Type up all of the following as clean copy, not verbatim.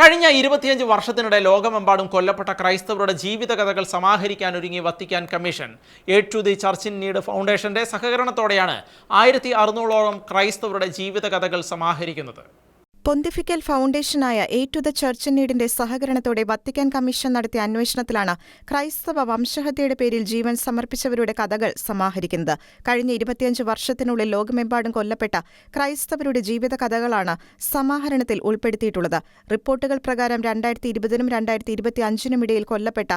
കഴിഞ്ഞ 25 വർഷത്തിനിടെ ലോകമെമ്പാടും കൊല്ലപ്പെട്ട ക്രൈസ്തവരുടെ ജീവിതകഥകൾ സമാഹരിക്കാനൊരുങ്ങി Vatican commission. Aid to the church in need ഫൗണ്ടേഷന്റെ സഹകരണത്തോടെയാണ് 1600ഓളം ക്രൈസ്തവരുടെ ജീവിതകഥകൾ സമാഹരിക്കുന്നത്. പൊന്തിഫിക്കൽ ഫൗണ്ടേഷനായ aid to the church in നീഡിന്റെ സഹകരണത്തോടെ വത്തിക്കാൻ കമ്മീഷൻ നടത്തിയ അന്വേഷണത്തിലാണ് ക്രൈസ്തവ വംശഹത്യയുടെ പേരിൽ ജീവൻ സമർപ്പിച്ചവരുടെ കഥകൾ സമാഹരിക്കുന്നത്. കഴിഞ്ഞ 25 വർഷത്തിനുള്ളിൽ ലോകമെമ്പാടും കൊല്ലപ്പെട്ട ക്രൈസ്തവരുടെ ജീവിത കഥകളാണ് സമാഹരണത്തിൽ ഉൾപ്പെടുത്തിയിട്ടുള്ളത്. റിപ്പോർട്ടുകൾ പ്രകാരം 2020നും 2025നും ഇടയിൽ കൊല്ലപ്പെട്ട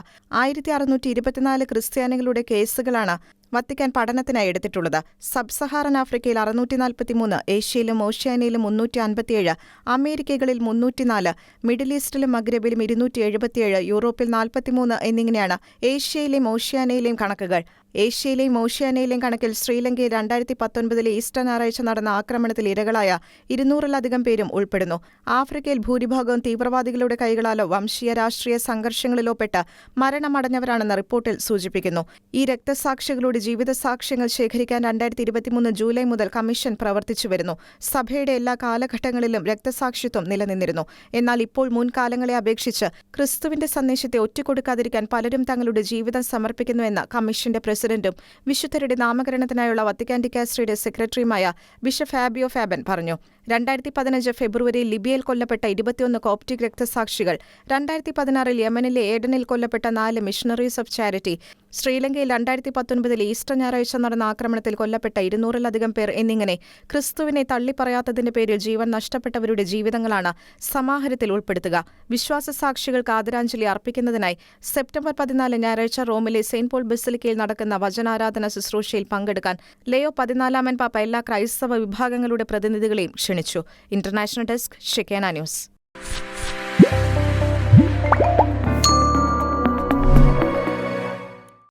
1624 ക്രിസ്ത്യാനികളുടെ കേസുകളാണ് വത്തിക്കാൻ പഠനത്തിനായി എടുത്തിട്ടുള്ളത്. സബ് സഹാറൻ ആഫ്രിക്കയിൽ 643, ഏഷ്യയിലും ഓഷ്യാനയിലും 357, അമേരിക്കകളിൽ 304, മിഡിൽ ഈസ്റ്റിലും മഗ്രെബിലും 277, യൂറോപ്പിൽ 43 എന്നിങ്ങനെയാണ് ഏഷ്യയിലെയും ഓഷ്യാനയിലെയും കണക്കുകൾ. ഏഷ്യയിലെയും ഓഷ്യാനയിലെയും കണക്കിൽ ശ്രീലങ്കയിൽ 2019 ഈസ്റ്റർ ഞായറാഴ്ച നടന്ന ആക്രമണത്തിൽ ഇരകളായ 200-ലധികം പേരും ഉൾപ്പെടുന്നു. ആഫ്രിക്കയിൽ ഭൂരിഭാഗവും തീവ്രവാദികളുടെ കൈകളാലോ വംശീയ രാഷ്ട്രീയ സംഘർഷങ്ങളിലോ പെട്ട് മരണമടഞ്ഞവരാണെന്ന് റിപ്പോർട്ടിൽ സൂചിപ്പിക്കുന്നു. ഈ രക്തസാക്ഷികളുടെ ജീവിതസാക്ഷ്യങ്ങൾ ശേഖരിക്കാൻ 2023 ജൂലൈ മുതൽ കമ്മീഷൻ പ്രവർത്തിച്ചുവരുന്നു. സഭയുടെ എല്ലാ കാലഘട്ടങ്ങളിലും രക്തസാക്ഷിത്വം നിലനിന്നിരുന്നു. എന്നാൽ ഇപ്പോൾ മുൻകാലങ്ങളെ അപേക്ഷിച്ച് ക്രിസ്തുവിന്റെ സന്ദേശത്തെ ഒറ്റുകൊടുക്കാതിരിക്കാൻ പലരും തങ്ങളുടെ ജീവിതം സമർപ്പിക്കുന്നുവെന്ന് കമ്മീഷന്റെ പ്രസിഡന്റും വിശുദ്ധരുടെ നാമകരണത്തിനായുള്ള വത്തിക്കാൻ ഡിക്കാസ്ട്രിയുടെ സെക്രട്ടറിയുമായ ബിഷപ്പ് ഫാബിയോ ഫാബൻ പറഞ്ഞു. 2015 ഫെബ്രുവരിയിൽ ലിബിയയിൽ കൊല്ലപ്പെട്ട 21 കോപ്റ്റിക് രക്തസാക്ഷികൾ, 2016 യമനിലെ ഏഡനിൽ കൊല്ലപ്പെട്ട 4 മിഷണറീസ് ഓഫ് ചാരിറ്റി, ശ്രീലങ്കയിൽ 2019 ഈസ്റ്റർ ഞായറാഴ്ച നടന്ന ആക്രമണത്തിൽ കൊല്ലപ്പെട്ട 200-ലധികം പേർ എന്നിങ്ങനെ ക്രിസ്തുവിനെ തള്ളിപ്പറയാത്തതിന്റെ പേരിൽ ജീവൻ നഷ്ടപ്പെട്ടവരുടെ ജീവിതങ്ങളാണ് സമാഹാരത്തിൽ ഉൾപ്പെടുത്തുക. വിശ്വാസ സാക്ഷികൾക്ക് ആദരാഞ്ജലി അർപ്പിക്കുന്നതിനായി സെപ്റ്റംബർ 14 ഞായറാഴ്ച റോമിലെ സെയിന്റ് പോൾ ബസിലിക്കയിൽ നടക്കുന്ന വചനാരാധന ശുശ്രൂഷയിൽ പങ്കെടുക്കാൻ ലയോ 14 പാപ്പ എല്ലാ ക്രൈസ്തവ വിഭാഗങ്ങളുടെ പ്രതിനിധികളെയും ക്ഷണിച്ചു. International desk, Shekinah news.